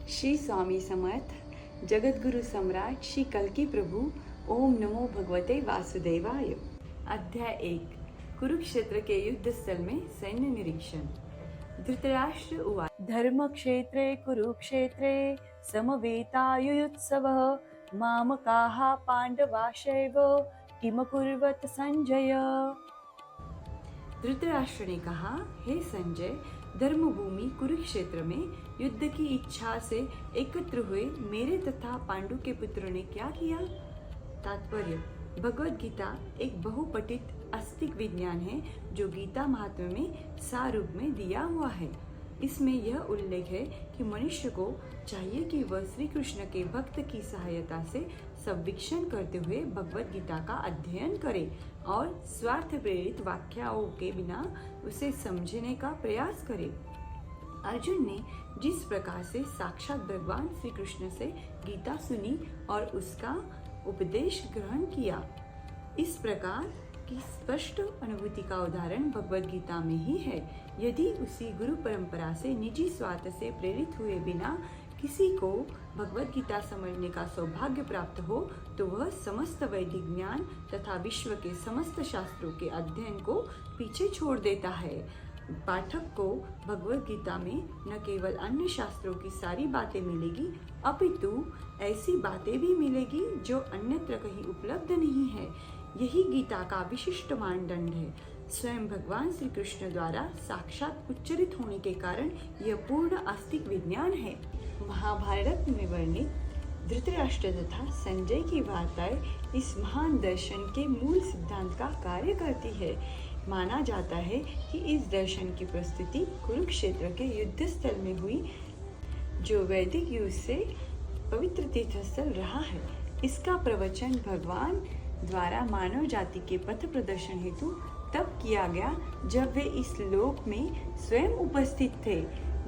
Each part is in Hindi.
श्री स्वामी समर्थ जगतगुरु सम्राट श्री कल्की प्रभु ओम नमो भगवते वासुदेवाय। अध्याय 1 कुरुक्षेत्र के युद्ध स्थल में सैन्य निरीक्षण। धृतराष्ट्र उवाच धर्म क्षेत्रे कुरुक्षेत्रे समवेतायुयुत्सवः मामकाः पांडवाश्चैव किमकुर्वत संजय। धृतराष्ट्र ने कहा, हे संजय, धर्मभूमि कुरुक्षेत्र में युद्ध की इच्छा से एकत्र हुए मेरे तथा पांडु के पुत्रों ने क्या किया। तात्पर्य: भगवद गीता एक बहुपठित आस्तिक विज्ञान है जो गीता महात्म्य में सार रूप में दिया हुआ है। इसमें यह उल्लेख है कि मनुष्य को चाहिए कि वह श्री कृष्ण के भक्त की सहायता से संवीक्षण करते हुए भगवद गीता का अध्ययन करे और स्वार्थ प्रेरित व्याख्याओं के बिना उसे समझने का प्रयास करे। अर्जुन ने जिस प्रकार से साक्षात भगवान श्री कृष्ण से गीता सुनी और उसका उपदेश ग्रहण किया, इस प्रकार की स्पष्ट अनुभूति का उदाहरण भगवद गीता में ही है। यदि उसी गुरु परंपरा से निजी स्वार्थ से प्रेरित हुए बिना किसी को भगवद गीता समझने का सौभाग्य प्राप्त हो तो वह समस्त वैदिक ज्ञान तथा विश्व के समस्त शास्त्रों के अध्ययन को पीछे छोड़ देता है। पाठक को भगवद गीता में न केवल अन्य शास्त्रों की सारी बातें मिलेगी, अपितु ऐसी बातें भी मिलेगी जो अन्यत्र कहीं उपलब्ध नहीं है। यही गीता का विशिष्ट मानदंड है। स्वयं भगवान श्री कृष्ण द्वारा साक्षात उच्चरित होने के कारण यह पूर्ण आस्तिक विज्ञान है। महाभारत में वर्णित धृतराष्ट्र तथा संजय की वार्ताएं इस महान दर्शन के मूल सिद्धांत का कार्य करती है। माना जाता है कि इस दर्शन की प्रस्तुति कुरुक्षेत्र के युद्ध स्थल में हुई, जो वैदिक युग से पवित्र तीर्थस्थल रहा है। इसका प्रवचन भगवान द्वारा मानव जाति के पथ प्रदर्शन हेतु तब किया गया जब वे इस लोक में स्वयं उपस्थित थे।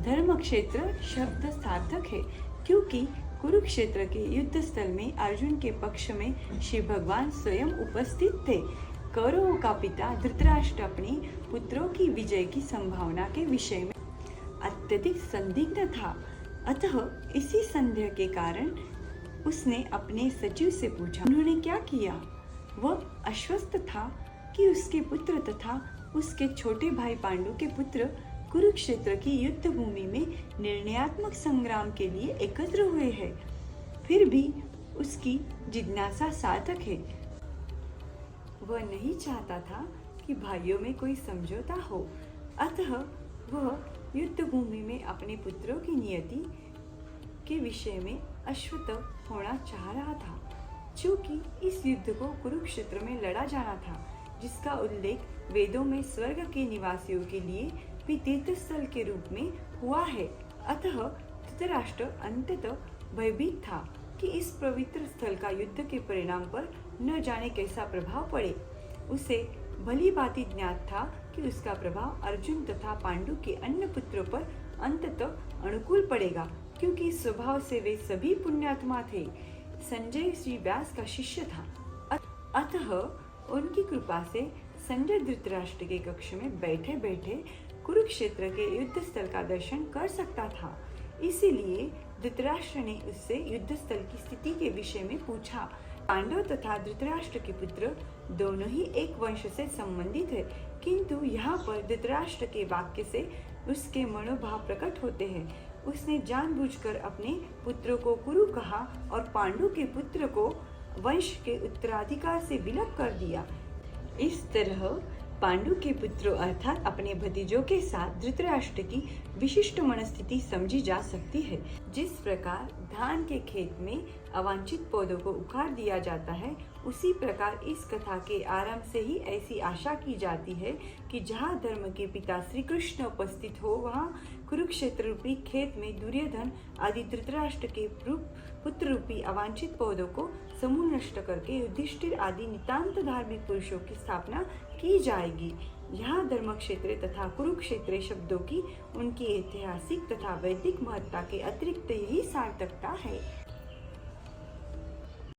धर्म क्षेत्र शब्द सार्थक है क्योंकि कुरुक्षेत्र के युद्ध स्थल में अर्जुन के पक्ष में श्री भगवान स्वयं उपस्थित थे। कौरवों का पिता धृतराष्ट्र अपने पुत्रों की विजय की संभावना के विषय में अत्यधिक संदिग्ध था। अतः इसी संदेह के कारण उसने अपने सचिव से पूछा, उन्होंने क्या किया। वह आश्वस्त था कि उसके पुत्र तथा उसके छोटे भाई पांडु के पुत्र कुरुक्षेत्र की युद्ध भूमि में निर्णयात्मक संग्राम के लिए एकत्र हुए हैं। फिर भी उसकी जिज्ञासा सार्थक है। वह नहीं चाहता था कि भाइयों में कोई समझौता हो, अतः वह युद्ध भूमि में अपने पुत्रों की नियति के विषय में अश्वत होना चाह रहा था। चूंकि इस युद्ध को कुरुक्षेत्र में लड़ा जाना था, जिसका उल्लेख वेदों में स्वर्ग के निवासियों के लिए भी तीर्थस्थल के रूप में हुआ है, अतः धृतराष्ट्र अंततः भयभीत था कि इस पवित्र स्थल का युद्ध के परिणाम पर न जाने कैसा प्रभाव पड़े। उसे भली भांति ज्ञात था कि उसका प्रभाव अर्जुन तथा पांडु के अन्य पुत्रों पर अंततः अनुकूल पड़ेगा, क्योंकि स्वभाव से वे सभी पुण्यात्मा थे। संजय श्री व्यास का शिष्य था, अतः उनकी कृपा से संजय धृतराष्ट्र के कक्ष में बैठे बैठे कुरुक्षेत्र के युद्ध स्थल का दर्शन कर सकता था। इसीलिए धृतराष्ट्र ने उससे युद्ध स्थल की स्थिति के विषय में पूछा। पांडव तथा धृतराष्ट्र के पुत्र दोनों ही एक वंश से संबंधित है, किंतु यहाँ पर धृतराष्ट्र के वाक्य से उसके मनोभाव प्रकट होते हैं। उसने जानबूझकर अपने पुत्रों को कुरु कहा और पांडु के पुत्र को वंश के उत्तराधिकार से विलग कर दिया। इस तरह पांडु के पुत्रों अर्थात अपने भतीजों के साथ धृतराष्ट्र की विशिष्ट मनस्थिति समझी जा सकती है। जिस प्रकार धान के खेत में अवांछित पौधों को उखाड़ दिया जाता है, उसी प्रकार इस कथा के आरंभ से ही ऐसी आशा की जाती है कि जहाँ धर्म के पिता श्री कृष्ण उपस्थित हो, वहाँ कुरुक्षेत्र रूपी खेत में दुर्योधन आदि धृतराष्ट्र के पुत्र रूपी अवांछित पौधों को समूल नष्ट करके युधिष्ठिर आदि नितांत धार्मिक पुरुषों की स्थापना की जाएगी। यहाँ धर्म क्षेत्र तथा कुरुक्षेत्र शब्दों की उनकी ऐतिहासिक तथा वैदिक महत्ता के अतिरिक्त यही सार्थकता है।